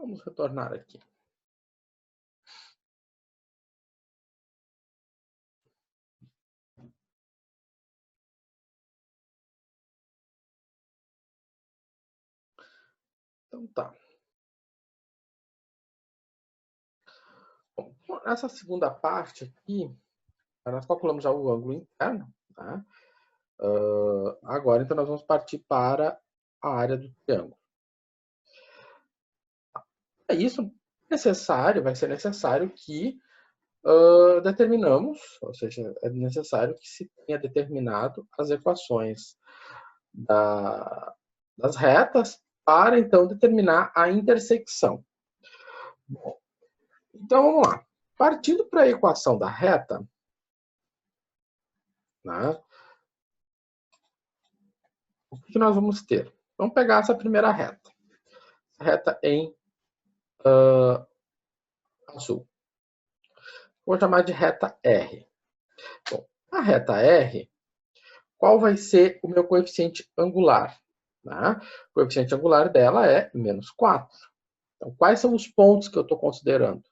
Vamos retornar aqui. Então tá. Bom, essa segunda parte aqui, nós calculamos já o ângulo interno, tá? Agora, então, nós vamos partir para a área do triângulo. Isso vai ser necessário que determinamos, ou seja, é necessário que se tenha determinado as equações das retas para, então, determinar a intersecção. Bom, então, vamos lá. Partindo para a equação da reta, né, o que nós vamos ter? Vamos pegar essa primeira reta. Reta em azul. Vou chamar de reta R. Bom, a reta R, qual vai ser o meu coeficiente angular? Né? O coeficiente angular dela é menos 4. Então, quais são os pontos que eu estou considerando?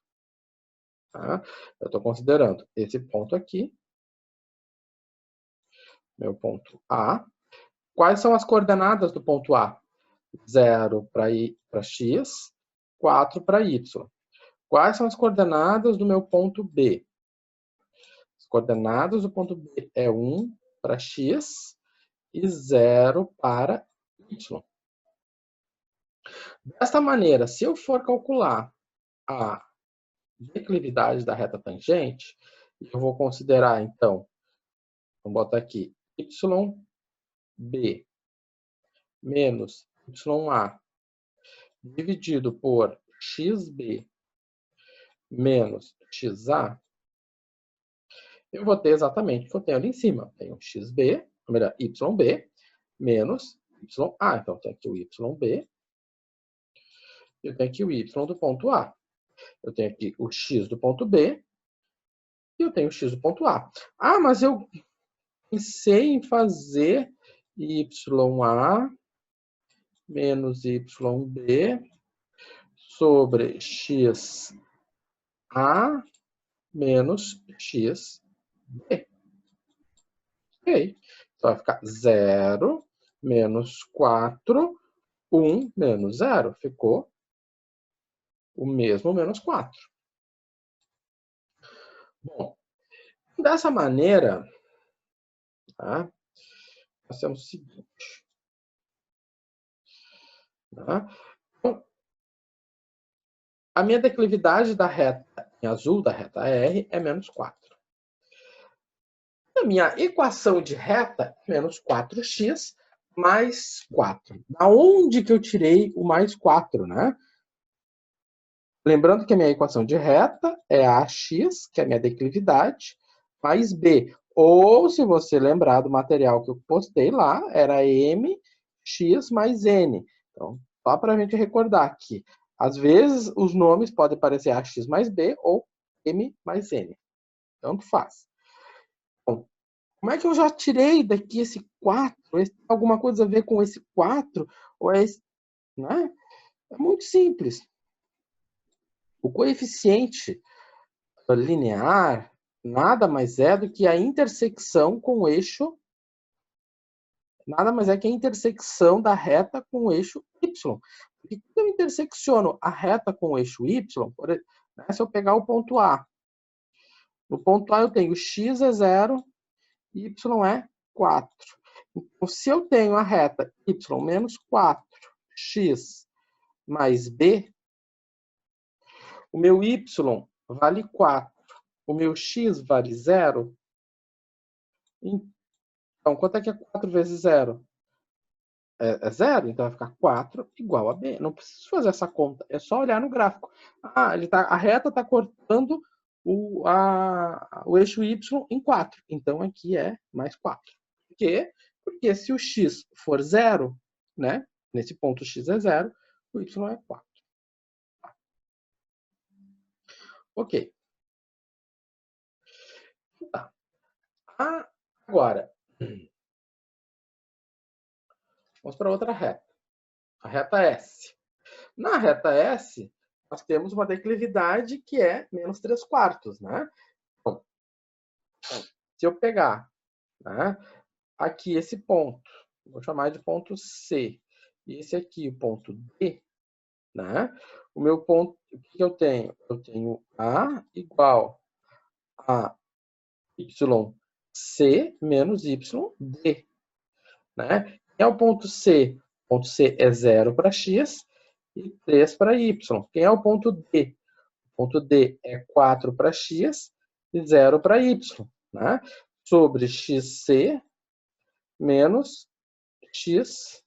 Tá? Eu estou considerando esse ponto aqui, meu ponto A. Quais são as coordenadas do ponto A? 0 para x, 4 para y. Quais são as coordenadas do meu ponto B? As coordenadas do ponto B é 1 para x e 0 para y. Desta maneira, se eu for calcular a declividade da reta tangente, eu vou considerar, então, vamos botar aqui, YB menos YA dividido por XB menos XA, eu vou ter exatamente o que eu tenho ali em cima. Tenho XB, ou melhor, YB menos YA. Então, eu tenho aqui o YB, eu tenho aqui o Y do ponto A. Eu tenho aqui o X do ponto B e eu tenho o X do ponto A. Ah, mas eu pensei em fazer YA menos YB sobre XA menos XB. Ok. Então vai ficar 0 menos 4, 1 menos 0. Ficou o mesmo menos 4. Bom, dessa maneira, tá? Nós temos o seguinte. Tá? Então, a minha declividade da reta em azul, da reta R, é menos 4. A minha equação de reta é menos 4x mais 4. Da onde que eu tirei o mais 4, né? Lembrando que a minha equação de reta é AX, que é a minha declividade, mais B. Ou, se você lembrar do material que eu postei lá, era MX mais N. Então, só para a gente recordar que, às vezes, os nomes podem parecer AX mais B ou M mais N. Tanto faz. Bom, como é que eu já tirei daqui esse 4? Tem alguma coisa a ver com esse 4? Ou é esse, né? É muito simples. O coeficiente linear nada mais é do que a intersecção com o eixo, nada mais é que a intersecção da reta com o eixo y. E quando eu intersecciono a reta com o eixo y, se eu pegar o ponto A, no ponto A eu tenho x é 0, y é 4. Então, se eu tenho a reta y menos 4, x mais b, o meu y vale 4, o meu x vale 0. Então, quanto é que é 4 vezes 0? É 0, então vai ficar 4 igual a b. Não preciso fazer essa conta, é só olhar no gráfico. Ah, a reta está cortando o eixo y em 4. Então, aqui é mais 4. Por quê? Porque se o x for 0, né, nesse ponto x é 0, o y é 4. Ok. Tá. Agora, vamos para outra reta. A reta S. Na reta S, nós temos uma declividade que é menos 3/4, né? Bom, se eu pegar, né, aqui esse ponto, vou chamar de ponto C, e esse aqui, o ponto D, né? O meu ponto, o que eu tenho? Eu tenho A igual a YC menos YD, né? Quem é o ponto C? O ponto C é 0 para X e 3 para Y. Quem é o ponto D? O ponto D é 4 para X e 0 para Y, né? Sobre XC menos XD,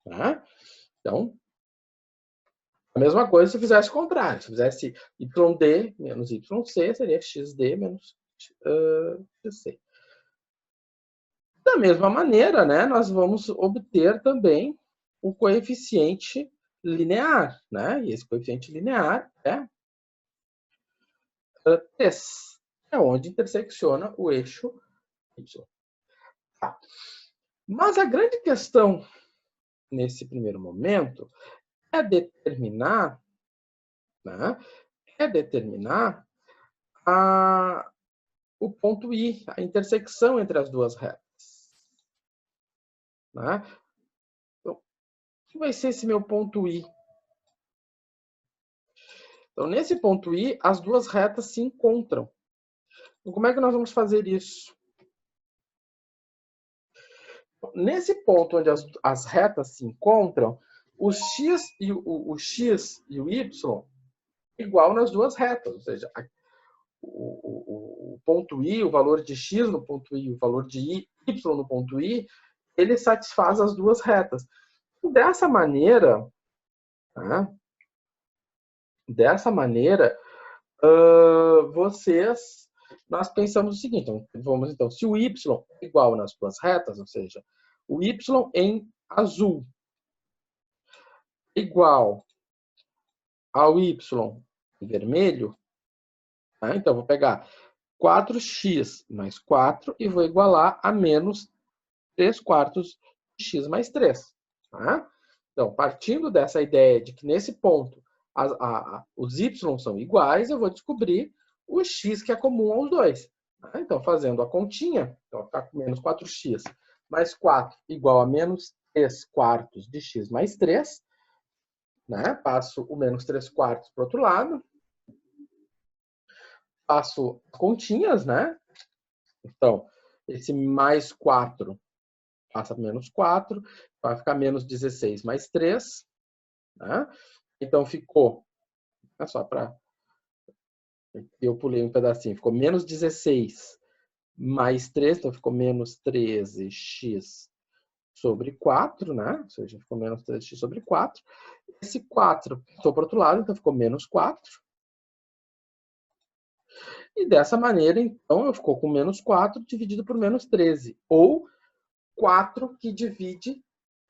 né? Então, a mesma coisa se fizesse o contrário. Se fizesse YD menos YC, seria XD menos XC. Da mesma maneira, né, nós vamos obter também o coeficiente linear, né? E esse coeficiente linear é 3, é onde intersecciona o eixo Y. Tá. Mas a grande questão nesse primeiro momento é determinar, né, o ponto I, a intersecção entre as duas retas. Né? Então, o que vai ser esse meu ponto I? Então, nesse ponto I, as duas retas se encontram. Então, como é que nós vamos fazer isso? Nesse ponto onde as retas se encontram, o x e o y é igual nas duas retas. Ou seja, o ponto I, o valor de x no ponto I, o valor de y no ponto I, ele satisfaz as duas retas. Dessa maneira, tá? Nós pensamos o seguinte, então, se o y é igual nas duas retas, ou seja, o y em azul é igual ao y em vermelho, tá? Então, vou pegar 4x mais 4 e vou igualar a menos 3/4 de x mais 3. Tá? Então, partindo dessa ideia de que nesse ponto os y são iguais, eu vou descobrir o x que é comum aos dois. Tá? Então, fazendo a continha, então vai ficar com menos 4x mais 4 igual a menos 3/4 de x mais 3. Né? Passo o menos 3/4 para o outro lado. Faço continhas, né? Então, esse mais 4 passa para menos 4, vai ficar menos 16 mais 3. Né? Então, ficou, é só para... Eu pulei um pedacinho, ficou menos 16 mais 3, então ficou menos 13x sobre 4, né? Ou seja, ficou menos 13x sobre 4. Esse 4 passou para o outro lado, então ficou menos 4. E dessa maneira, então, eu ficou com menos 4 dividido por menos 13. Ou 4 que divide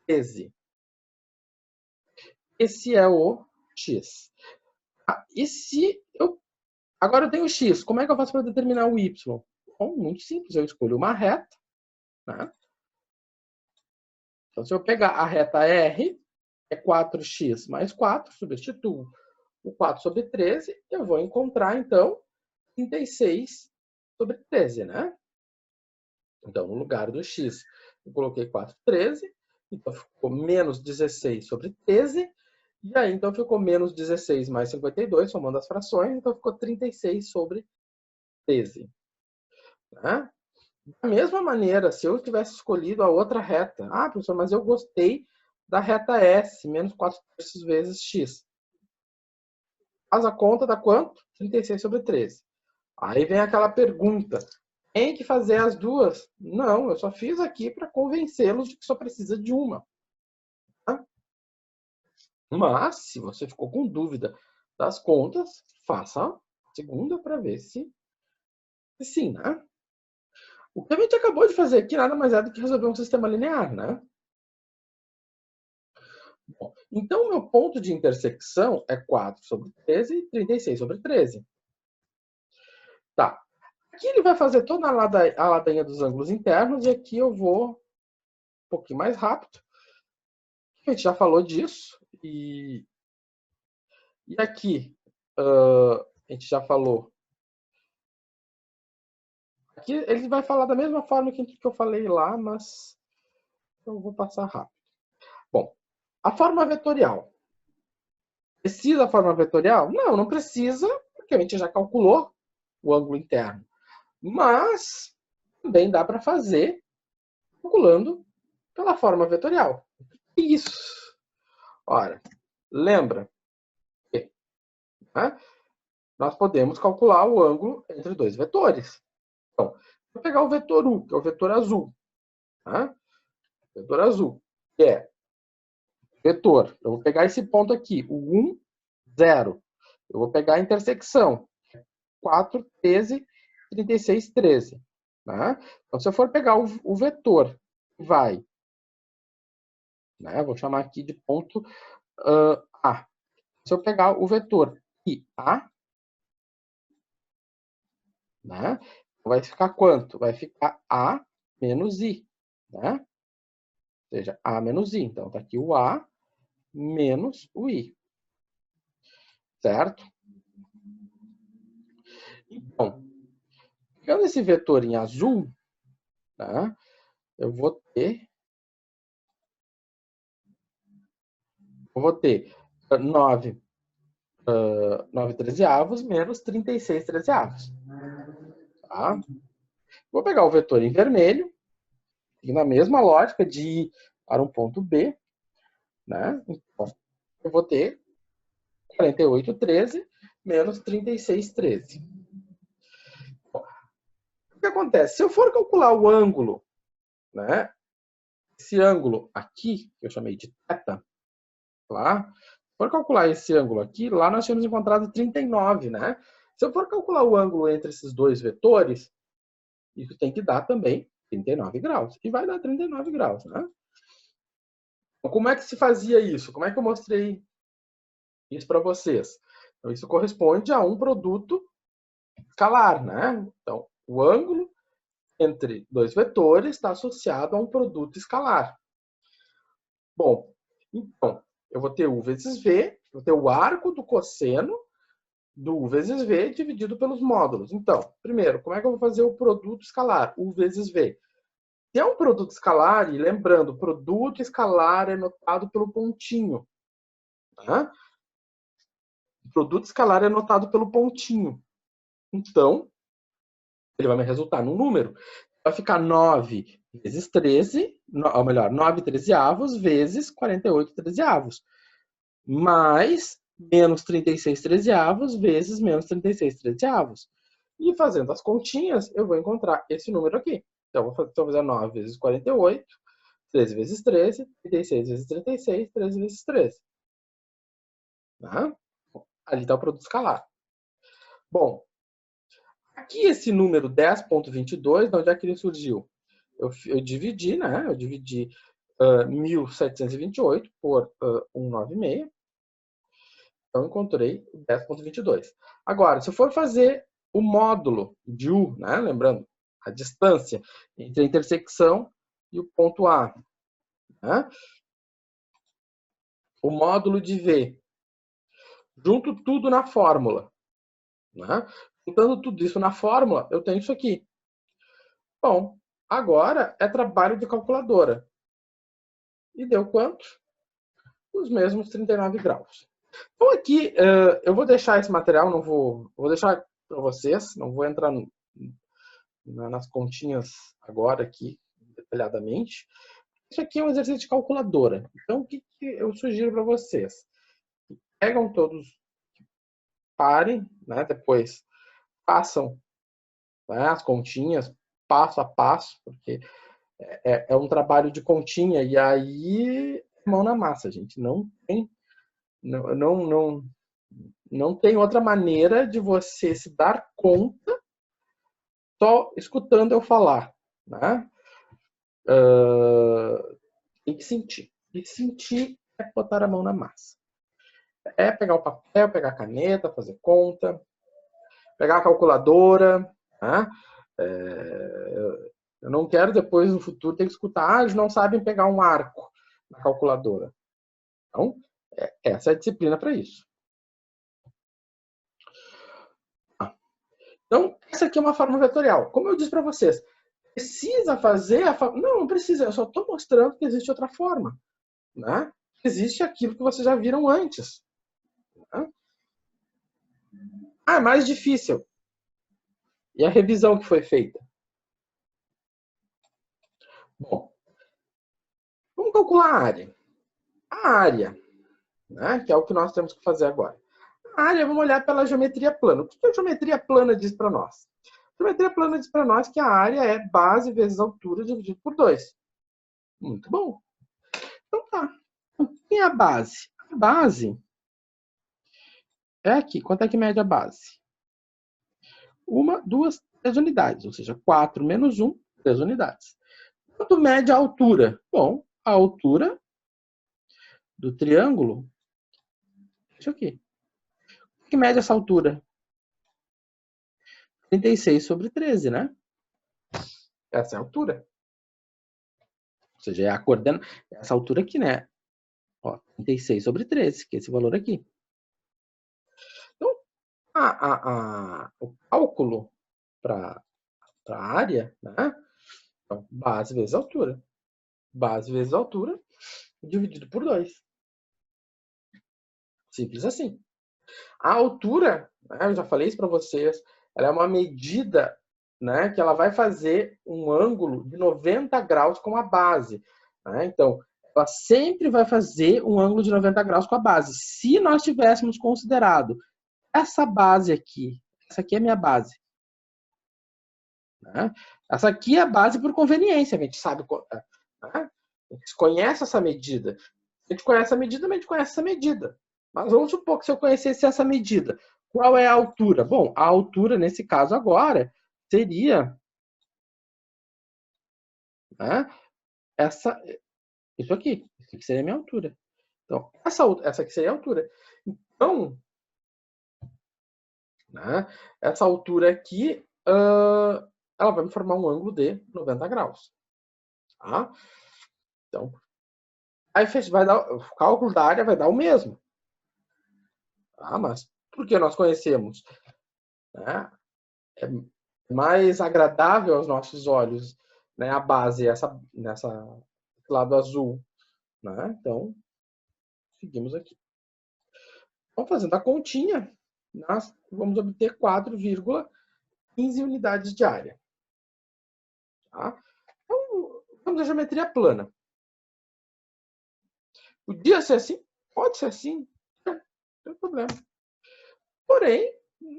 13. Esse é o x. E se eu... Agora eu tenho o x. Como é que eu faço para determinar o y? Bom, muito simples. Eu escolho uma reta. Né? Então, se eu pegar a reta R, é 4x mais 4, substituo o 4 sobre 13, eu vou encontrar, então, 36 sobre 13, né? Então, no lugar do x, eu coloquei 4, 13. Então, ficou menos 16 sobre 13. E aí, então, ficou menos 16 mais 52, somando as frações. Então, ficou 36 sobre 13. Né? Da mesma maneira, se eu tivesse escolhido a outra reta. Ah, professor, mas eu gostei da reta S, menos 4 terços vezes x. Faz a conta, dá quanto? 36 sobre 13. Aí vem aquela pergunta. Tem que fazer as duas? Não, eu só fiz aqui para convencê-los de que só precisa de uma. Tá? Mas, se você ficou com dúvida das contas, faça a segunda para ver se sim, né? O que a gente acabou de fazer aqui nada mais é do que resolver um sistema linear, né? Bom, então, o meu ponto de intersecção é 4 sobre 13 e 36 sobre 13. Tá. Aqui ele vai fazer toda a ladainha dos ângulos internos e aqui eu vou um pouquinho mais rápido. A gente já falou disso E aqui, a gente já falou. Aqui ele vai falar da mesma forma que eu falei lá, mas eu vou passar rápido. Bom, a forma vetorial. Precisa a forma vetorial? Não, não precisa, porque a gente já calculou o ângulo interno. Mas também dá para fazer calculando pela forma vetorial. Isso. Ora, lembra que, né, nós podemos calcular o ângulo entre dois vetores. Então, vou pegar o vetor U, que é o vetor azul. Tá? Vetor azul, que é vetor. Eu vou pegar esse ponto aqui, o 1, 0. Eu vou pegar a intersecção, 4, 13, 36, 13. Tá? Então, se eu for pegar o vetor que vai, né, vou chamar aqui de ponto A. Se eu pegar o vetor IA, né, vai ficar quanto? Vai ficar A menos I. Né? Ou seja, A menos I. Então, está aqui o A menos o I. Certo? Então, pegando esse vetor em azul, tá? Eu vou ter 9 trezeavos menos 36 trezeavos. Tá? Vou pegar o vetor em vermelho, e na mesma lógica de ir para um ponto B, né? Então, eu vou ter 48, 13 menos 36, 13. O que acontece? Se eu for calcular o ângulo, né? Esse ângulo aqui, que eu chamei de θ, lá, se for calcular esse ângulo aqui, lá nós tínhamos encontrado 39, né? Se eu for calcular o ângulo entre esses dois vetores, isso tem que dar também 39 graus. E vai dar 39 graus, né? Então, como é que se fazia isso? Como é que eu mostrei isso para vocês? Então, isso corresponde a um produto escalar, né? Então, o ângulo entre dois vetores está associado a um produto escalar. Bom, então, eu vou ter U vezes V, vou ter o arco do cosseno do U vezes V dividido pelos módulos. Então, primeiro, como é que eu vou fazer o produto escalar? U vezes V. Se é um produto escalar, e lembrando, produto escalar é notado pelo pontinho. Tá? O produto escalar é notado pelo pontinho. Então, ele vai me resultar num número. Vai ficar 9 vezes 13, ou melhor, 9 trezeavos vezes 48 trezeavos. Mais menos 36 trezeavos vezes menos 36 trezeavos. E fazendo as continhas, eu vou encontrar esse número aqui. Então, vou fazer 9 vezes 48, 13 vezes 13, 36 vezes 36, 13 vezes 13. Tá? Ali está o produto escalar. Bom, aqui esse número 10,22, de onde é que ele surgiu? Eu dividi, né? Eu dividi 1.728 por 196. Então, encontrei 10,22. Agora, se eu for fazer o módulo de U, né? Lembrando, a distância entre a intersecção e o ponto A. Né? O módulo de V. Junto tudo na fórmula. Né? Juntando tudo isso na fórmula, eu tenho isso aqui. Bom, agora é trabalho de calculadora. E deu quanto? Os mesmos 39 graus. Então aqui, eu vou deixar esse material, não vou deixar para vocês, não vou entrar nas continhas agora aqui, detalhadamente. Isso aqui é um exercício de calculadora. Então, o que eu sugiro para vocês? Pegam todos, parem, né? Depois façam, né, as continhas passo a passo, porque é um trabalho de continha e aí mão na massa, gente. Não tem outra maneira de você se dar conta só escutando eu falar, né? Tem que sentir. E sentir é botar a mão na massa. É pegar o papel, pegar a caneta, fazer conta, pegar a calculadora. Né? Eu não quero depois, no futuro, ter que escutar, eles não sabem pegar um arco na calculadora. Então, Essa é a disciplina para isso. Então, essa aqui é uma forma vetorial. Como eu disse para vocês, precisa fazer a forma... Não precisa, eu só estou mostrando que existe outra forma. Né? Existe aquilo que vocês já viram antes. Né? É mais difícil. E a revisão que foi feita? Bom, vamos calcular a área. A área, né, que é o que nós temos que fazer agora. A área, vamos olhar pela geometria plana. O que a geometria plana diz para nós? A geometria plana diz para nós que a área é base vezes altura dividido por 2. Muito bom. Então tá. E a base? A base é aqui. Quanto é que mede a base? 1, 2, 3 unidades. Ou seja, 4 menos 1, 3 unidades. Quanto mede a altura? Bom, a altura do triângulo, isso aqui. O que mede essa altura? 36 sobre 13, né? Essa é a altura. Ou seja, é a coordenada, essa altura aqui, né? Ó, 36 sobre 13, que é esse valor aqui. Então, o cálculo para a área, né? Então, base vezes altura. Base vezes altura dividido por 2. Simples assim. A altura, né, eu já falei isso para vocês, ela é uma medida, né, que ela vai fazer um ângulo de 90 graus com a base. Né? Então, ela sempre vai fazer um ângulo de 90 graus com a base. Se nós tivéssemos considerado essa base aqui, essa aqui é a minha base. Né? Essa aqui é a base por conveniência, a gente sabe. Né? A gente conhece essa medida. A gente conhece a medida, mas a gente conhece essa medida. Mas vamos supor que se eu conhecesse essa medida, qual é a altura? Bom, a altura, nesse caso agora, seria, né, isso aqui. Isso aqui seria a minha altura. Então, essa aqui seria a altura. Então, né, essa altura aqui, ela vai me formar um ângulo de 90 graus. Tá? Então, aí o cálculo da área vai dar o mesmo. Ah, mas por que nós conhecemos? Né? É mais agradável aos nossos olhos, né? A base, esse lado azul. Né? Então, seguimos aqui. Então, fazendo a continha, nós vamos obter 4,15 unidades de área. Tá? Então, vamos à geometria plana. Podia ser assim? Pode ser assim. Não tem problema. Porém,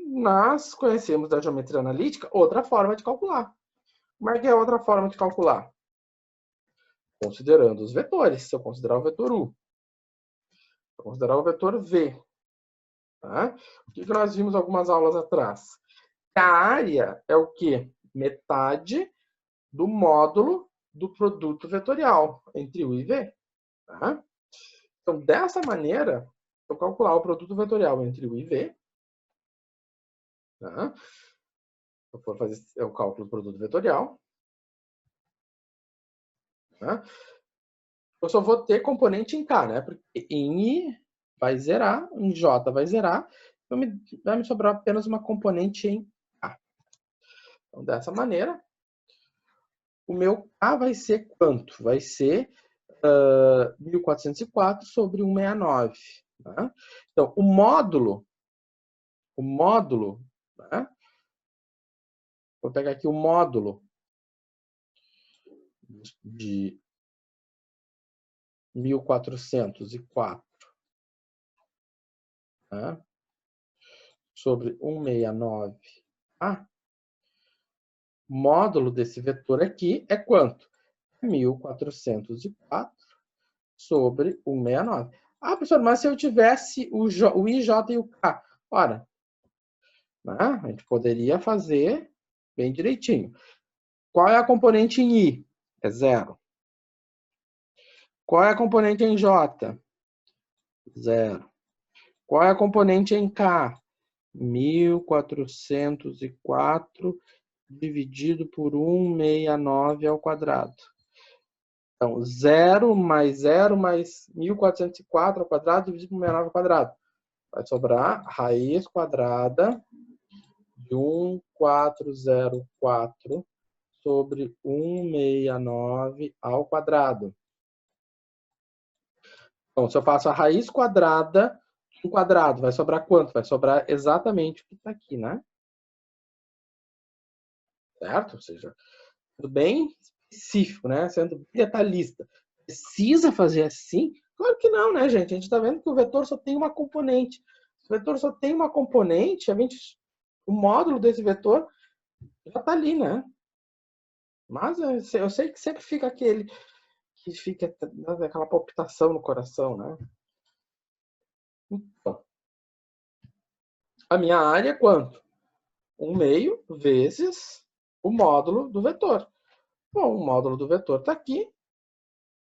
nós conhecemos da geometria analítica outra forma de calcular. Como é que é outra forma de calcular? Considerando os vetores. Se eu considerar o vetor U, se eu considerar o vetor V. Tá? O que nós vimos algumas aulas atrás? A área é o quê? Metade do módulo do produto vetorial entre U e V. Tá? Então, dessa maneira, se eu calcular o produto vetorial entre U e V, tá? Eu for fazer o cálculo do produto vetorial, tá? Eu só vou ter componente em K, né? Porque em I vai zerar, em J vai zerar, então vai me sobrar apenas uma componente em K. Então, dessa maneira, o meu K vai ser quanto? Vai ser 1404 sobre 169. Né? Então, o módulo, né? Vou pegar aqui o módulo de 1404, né? Sobre 169. Módulo desse vetor aqui é quanto? 1404 sobre 169. Ah, professor, mas se eu tivesse o IJ e o K? Ora, né? A gente poderia fazer bem direitinho. Qual é a componente em I? É 0. Qual é a componente em J? 0. Qual é a componente em K? 1404 dividido por 169 ao quadrado. Então, 0 mais 1404 ao quadrado dividido por 69 ao quadrado. Vai sobrar raiz quadrada de 1404 sobre 169 ao quadrado. Então, se eu faço a raiz quadrada de 1 quadrado, vai sobrar quanto? Vai sobrar exatamente o que está aqui, né? Certo? Ou seja, tudo bem específico, né? Sendo detalhista. Precisa fazer assim? Claro que não, né, gente? A gente está vendo que o vetor só tem uma componente. Se o vetor só tem uma componente, o módulo desse vetor já está ali, né? Mas eu sei que sempre fica aquela palpitação no coração, né? Então, a minha área é quanto? 1/2 vezes o módulo do vetor. Bom, o módulo do vetor está aqui.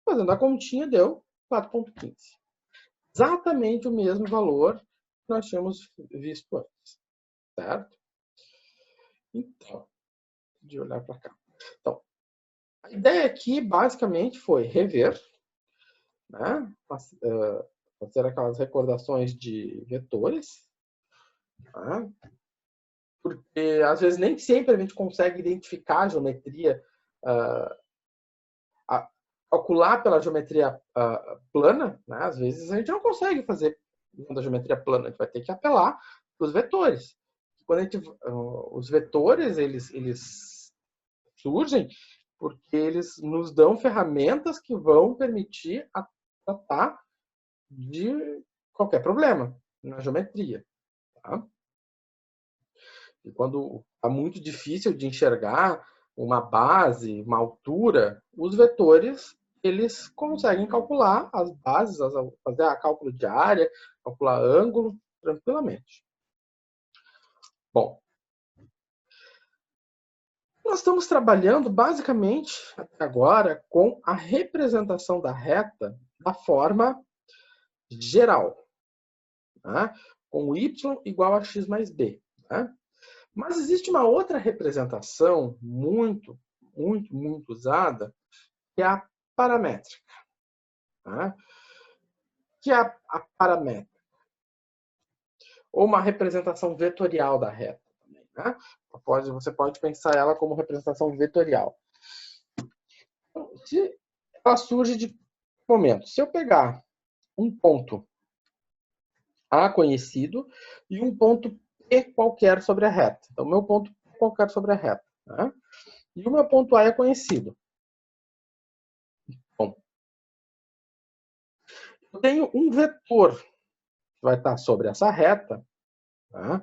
Fazendo a continha, deu 4,15. Exatamente o mesmo valor que nós tínhamos visto antes. Certo? Então, de olhar para cá. Então, a ideia aqui, basicamente, foi rever, né? Fazer aquelas recordações de vetores, né? Porque, às vezes, nem sempre a gente consegue identificar a geometria, calcular pela geometria plana, né? Às vezes a gente não consegue fazer da geometria plana, a gente vai ter que apelar para os vetores. Quando os vetores, eles surgem porque eles nos dão ferramentas que vão permitir tratar de qualquer problema na geometria. Tá? E quando está muito difícil de enxergar uma base, uma altura, os vetores eles conseguem calcular as bases, fazer a cálculo de área, calcular ângulo tranquilamente. Bom, nós estamos trabalhando basicamente até agora com a representação da reta da forma geral, tá? Com y igual a x mais b. Tá? Mas existe uma outra representação muito usada, que é a paramétrica. Tá? Que é a paramétrica. Ou uma representação vetorial da reta. Né? Você pode pensar ela como representação vetorial. Então, ela surge de momento. Se eu pegar um ponto A conhecido e um ponto P qualquer sobre a reta. Então, meu ponto P qualquer sobre a reta. Né? E o meu ponto A é conhecido. Bom, eu tenho um vetor que vai estar sobre essa reta, tá?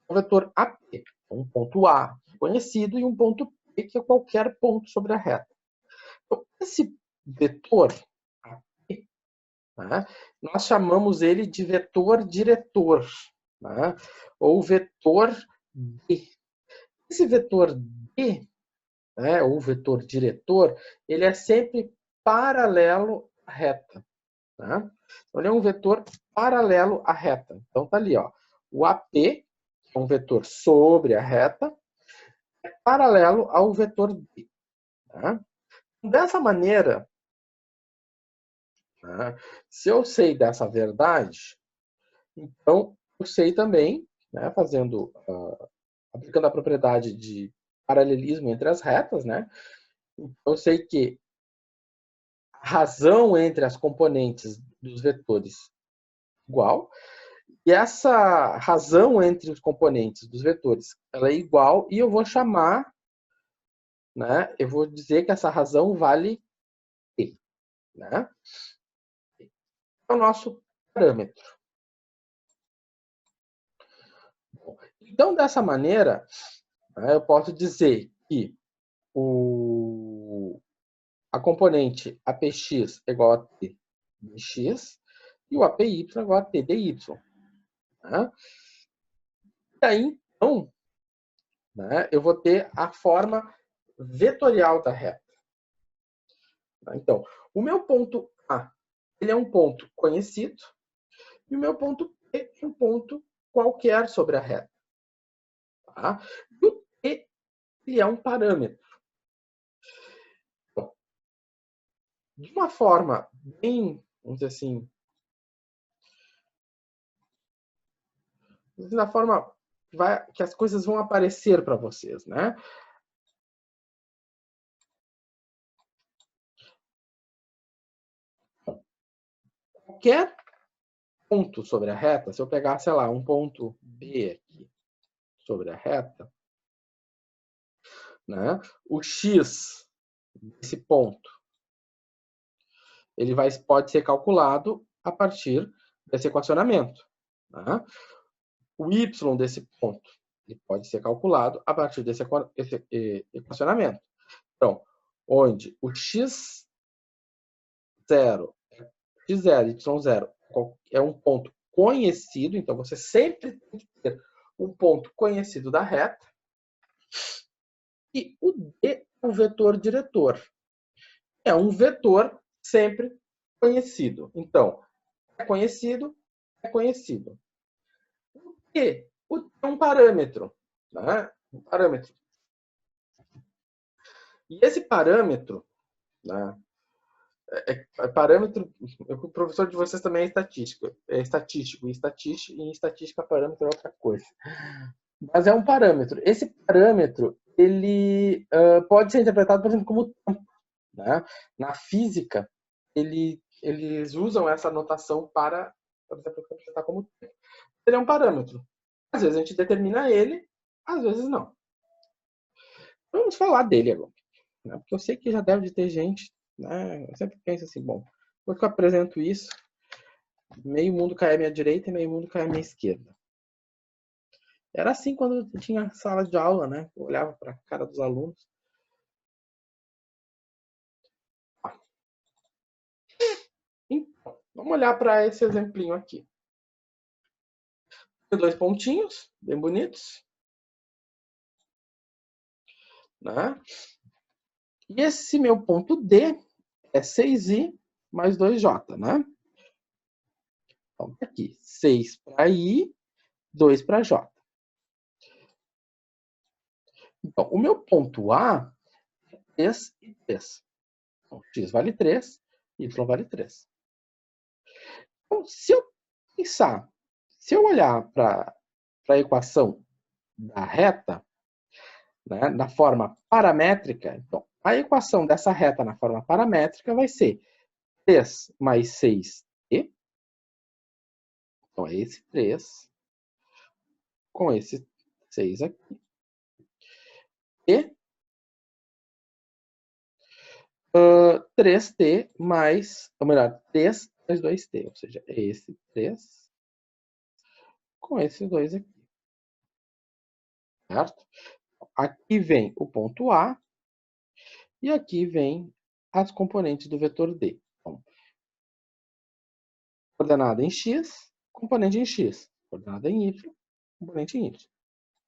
O vetor AP, um ponto A conhecido e um ponto P, que é qualquer ponto sobre a reta. Então, esse vetor AP, tá? Nós chamamos ele de vetor diretor, tá? Ou vetor D. Esse vetor D, né, ou vetor diretor, ele é sempre paralelo à reta. Tá? Então, ele é um vetor paralelo à reta. Então, tá ali, ó, o AP, que é um vetor sobre a reta, é paralelo ao vetor D. Tá? Dessa maneira, tá? Se eu sei dessa verdade, então eu sei também, né, aplicando a propriedade de paralelismo entre as retas, né, eu sei que a razão entre as componentes dos vetores é igual, e essa razão entre os componentes dos vetores ela é igual, e eu vou chamar, né, eu vou dizer que essa razão vale T. Né? É o nosso parâmetro. Então, dessa maneira, né, eu posso dizer que a componente APX é igual a T de x e o APY é igual a T de y. Né? E aí, então, né, eu vou ter a forma vetorial da reta. Então, o meu ponto A ele é um ponto conhecido e o meu ponto P é um ponto qualquer sobre a reta. Tá? E o T ele é um parâmetro. de uma forma bem, vamos dizer assim, da forma que as coisas vão aparecer para vocês, né? Qualquer ponto sobre a reta, se eu pegar, sei lá, um ponto B aqui sobre a reta, né? O x desse ponto, ele pode ser calculado a partir desse equacionamento. Né? O y desse ponto, ele pode ser calculado a partir desse equacionamento. Então, onde o x0, x0 e y0 é um ponto conhecido, então você sempre tem que ter um ponto conhecido da reta, e o d é o vetor diretor. É um vetor sempre conhecido. Então, é conhecido, é conhecido. E o d é um parâmetro. Né? Um parâmetro. E esse parâmetro, né, parâmetro, o professor de vocês também é estatístico. É estatístico. E em estatística, parâmetro é outra coisa. Mas é um parâmetro. Esse parâmetro, ele pode ser interpretado, por exemplo, como tempo. Né? Na física, eles usam essa notação para, por exemplo, interpretar como tempo. Ele é um parâmetro. Às vezes a gente determina ele, às vezes não. Vamos falar dele agora. Né? Porque eu sei que já deve ter gente, né? Eu sempre penso assim, bom, depois que eu apresento isso, meio mundo cai à minha direita e meio mundo cai à minha esquerda. Era assim quando eu tinha sala de aula, né? Eu olhava para a cara dos alunos. Então, vamos olhar para esse exemplinho aqui. Tem dois pontinhos, bem bonitos. Né? E esse meu ponto D é 6i mais 2j, né? Então, aqui, 6 para i, 2 para j. Então, o meu ponto A é 3 e 3. Então, x vale 3, y vale 3. Então, se eu pensar, se eu olhar para a equação da reta, né, na forma paramétrica, então, a equação dessa reta na forma paramétrica vai ser 3 mais 6t. Então, é esse 3 com esse 6 aqui. E 3t mais, ou melhor, 3 mais 2t, ou seja, é esse 3 com esses dois aqui. Certo? Aqui vem o ponto A e aqui vem as componentes do vetor D. Então, coordenada em x, componente em x. Coordenada em y, componente em y.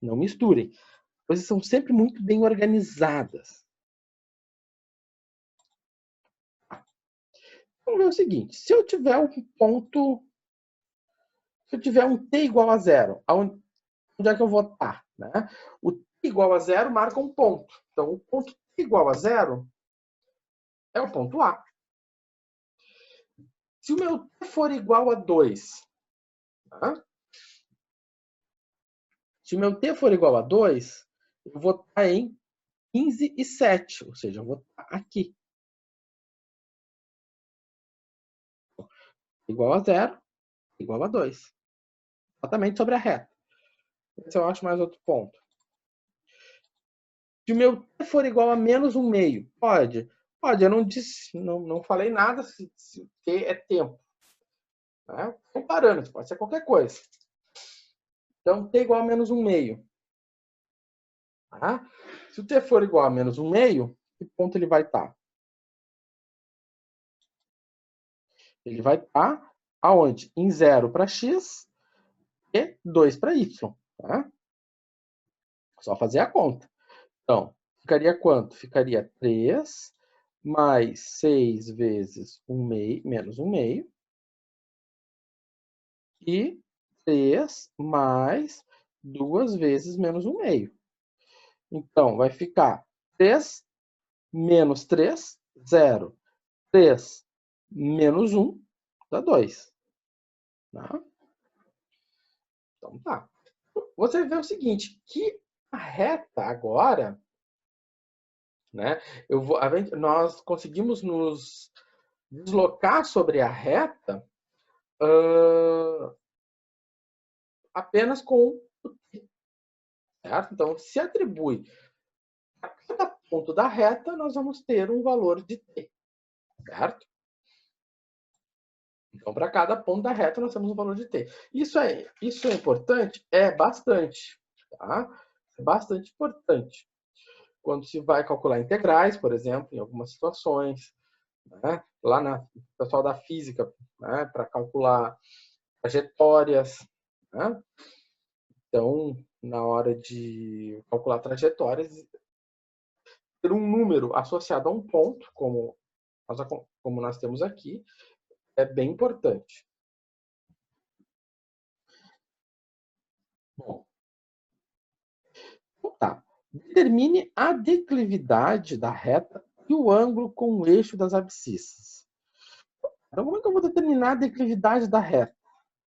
Não misturem. As coisas são sempre muito bem organizadas. Vamos ver o seguinte. Se eu tiver um ponto... Se eu tiver um t igual a zero, onde é que eu vou estar? Né? O t igual a zero marca um ponto. Então, o ponto t igual a zero é o ponto A. Se o meu t for igual a 2, tá? Se o meu t for igual a 2, eu vou estar em 15 e 7, ou seja, eu vou estar aqui. Igual a 0, igual a 2. Exatamente sobre a reta. Esse eu acho mais outro ponto. Se o meu t for igual a menos 1/2, pode? Pode, eu não disse, não falei nada se o t é tempo. Né? É um parâmetro, pode ser qualquer coisa. Então, t igual a menos 1/2. Tá? Se o t for igual a menos 1/2, que ponto ele vai estar? Ele vai estar aonde? Em 0 para x e 2 para y. Tá? Só fazer a conta. Então, ficaria quanto? Ficaria 3 mais 6 vezes 1/2, menos 1/2. E 3 mais 2 vezes menos 1/2. Então, vai ficar 3 menos 3, 0. 3 menos 1 dá 2. Tá? Então tá. Você vê o seguinte, que a reta agora, né? Nós conseguimos nos deslocar sobre a reta apenas com o t, certo? Então, se atribui a cada ponto da reta, nós vamos ter um valor de t, certo? Então, para cada ponto da reta, nós temos um valor de t. Isso é importante? É bastante, tá? É bastante importante. Quando se vai calcular integrais, por exemplo, em algumas situações, né? Lá na pessoal da física, né? Para calcular trajetórias, né? Então, na hora de calcular trajetórias, ter um número associado a um ponto, como nós temos aqui, é bem importante. Bom, então tá. Determine a declividade da reta e o ângulo com o eixo das abscissas. Então, como é que eu vou determinar a declividade da reta?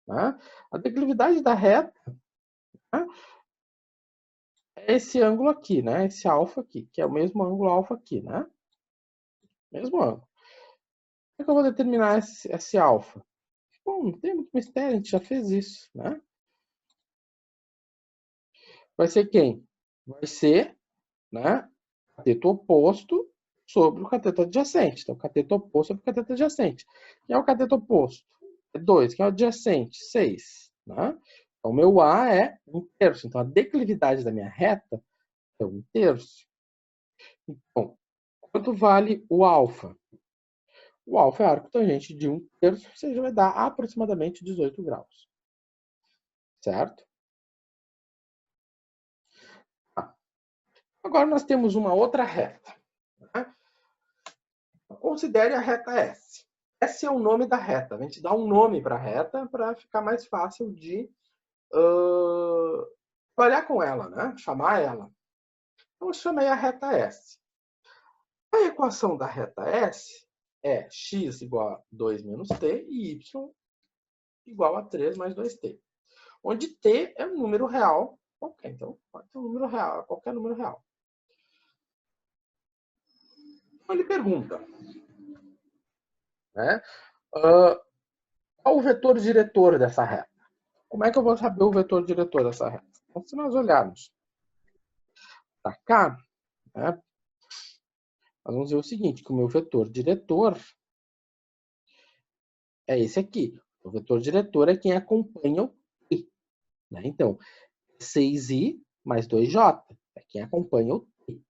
Né? A declividade da reta, né, é esse ângulo aqui, né? Esse alfa aqui, que é o mesmo ângulo alfa aqui, né? Mesmo ângulo. Como é que eu vou determinar esse alfa? Bom, não tem muito mistério, a gente já fez isso, né? Vai ser quem? Vai ser, né, cateto oposto sobre o cateto adjacente. Então, cateto oposto sobre o cateto adjacente. Quem é o cateto oposto? É 2. Quem é o adjacente? 6. Né? Então, o meu A é 1/3. Então, a declividade da minha reta é 1/3. Então, quanto vale o alfa? O alfa é arco tangente de 1/3, ou seja, vai dar aproximadamente 18 graus. Certo? Agora nós temos uma outra reta. Né? Considere a reta S. S é o nome da reta. A gente dá um nome para a reta para ficar mais fácil de trabalhar com ela, né? Chamar ela. Então, eu chamei a reta S. A equação da reta S é x igual a 2 menos t e y igual a 3 mais 2t. Onde t é um número real qualquer. Então, pode ser um número real, qualquer número real. Então, ele pergunta, né? Qual o vetor diretor dessa reta? Como é que eu vou saber o vetor diretor dessa reta? Então, se nós olharmos para cá, né, nós vamos ver o seguinte, que o meu vetor diretor é esse aqui. O vetor diretor é quem acompanha o t. Né? Então, 6i mais 2j é quem acompanha o t.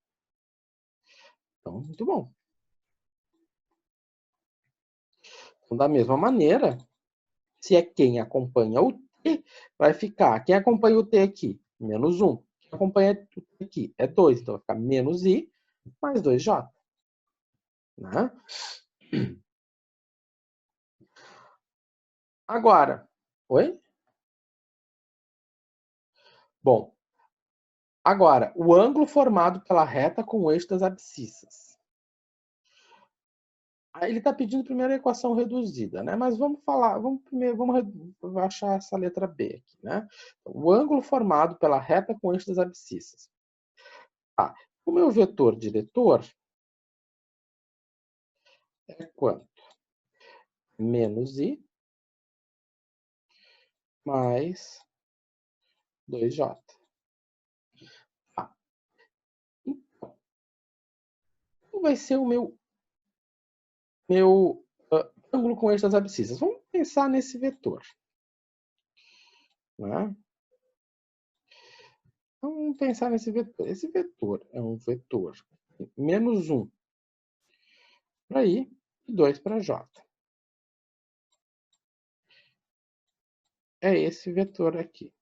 Então, muito bom. Então, da mesma maneira, se é quem acompanha o t, vai ficar, quem acompanha o t aqui? Menos 1. Quem acompanha o t aqui é 2, então vai ficar menos i mais 2j. Né? Agora, oi? Bom, agora, o ângulo formado pela reta com o eixo das abscissas. Aí ele está pedindo primeiro a equação reduzida, né? Mas vamos falar, vamos achar essa letra B aqui, né? O ângulo formado pela reta com o eixo das abscissas. Tá. O meu vetor diretor é quanto? Menos i mais 2j. Tá. Então, qual vai ser o meu ângulo com eixo das abscissas? Vamos pensar nesse vetor. Né? Então, vamos pensar nesse vetor. Esse vetor é um vetor menos 1 para i e 2 para j. É esse vetor aqui.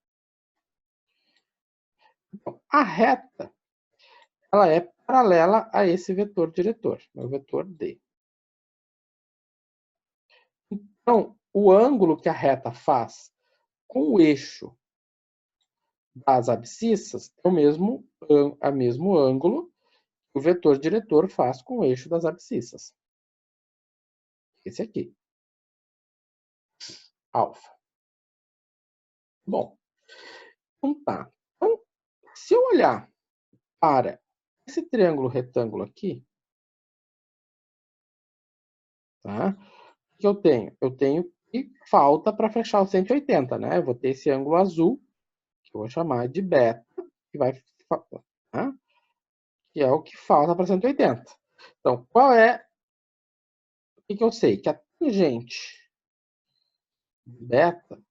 Então, a reta ela é paralela a esse vetor diretor, o vetor D. Então, o ângulo que a reta faz com o eixo das abscissas é o mesmo ângulo que o vetor diretor faz com o eixo das abscissas. Esse aqui. Alfa. Bom, então tá. Então, se eu olhar para esse triângulo retângulo aqui, tá? O que eu tenho? Eu tenho que falta para fechar o 180, né? Eu vou ter esse ângulo azul, que eu vou chamar de beta, que vai, tá? Que é o que falta para 180. Então, qual é o que eu sei? Que a tangente beta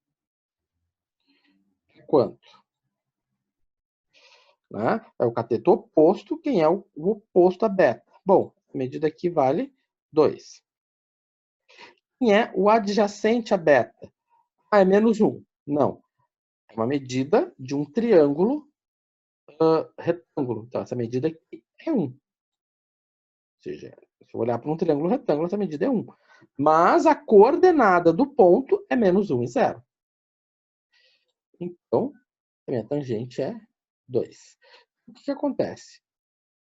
é quanto? Né? É o cateto oposto. Quem é o oposto a beta? Bom, a medida aqui vale 2. Quem é o adjacente a beta? Ah, é menos 1. Não. É uma medida de um triângulo retângulo. Então, essa medida aqui é 1. Ou seja, se eu olhar para um triângulo retângulo, essa medida é 1. Mas a coordenada do ponto é menos 1 e 0. Então, a minha tangente é 2. O que acontece?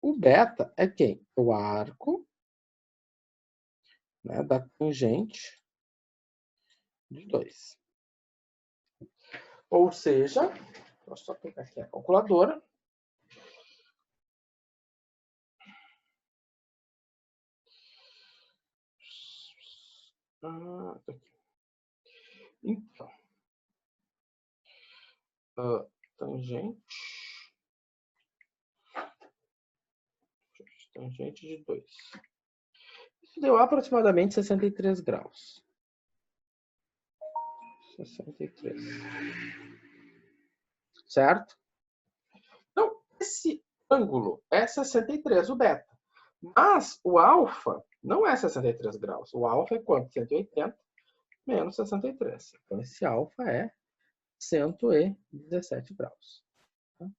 O beta é quem? O arco, né, da tangente de 2. Ou seja, vou só pegar aqui a calculadora. Então, tangente de 2. Isso deu aproximadamente 63 graus. 63. Certo? Então, esse ângulo é 63, o beta. Mas o alfa não é 63 graus. O alfa é quanto? 180 menos 63. Então, esse alfa é 117 graus. Tá? Vou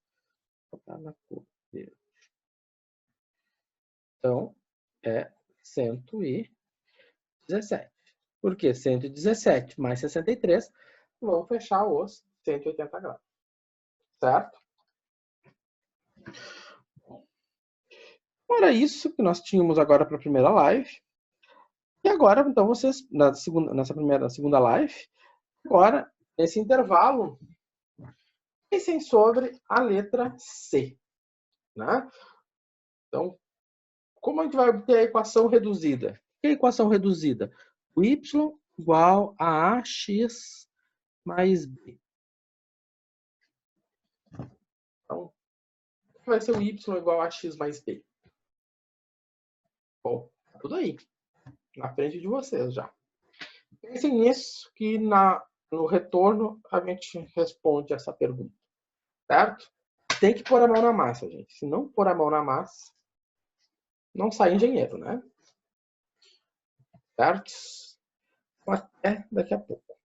botar na cor verde. Então, é 117. Por quê? 117 mais 63 vão fechar os 180 graus. Certo? Era isso que nós tínhamos agora para a primeira live. E agora, então, vocês, nessa segunda live, agora, nesse intervalo, pensem sobre a letra C. Né? Então, como a gente vai obter a equação reduzida? O que é a equação reduzida? O y igual a ax mais b. Então, o que vai ser o y igual a x mais b? Bom, tá tudo aí, na frente de vocês já. Pensem nisso, que no retorno a gente responde essa pergunta, certo? Tem que pôr a mão na massa, gente. Se não pôr a mão na massa, não sai engenheiro, né? Certo? Até daqui a pouco.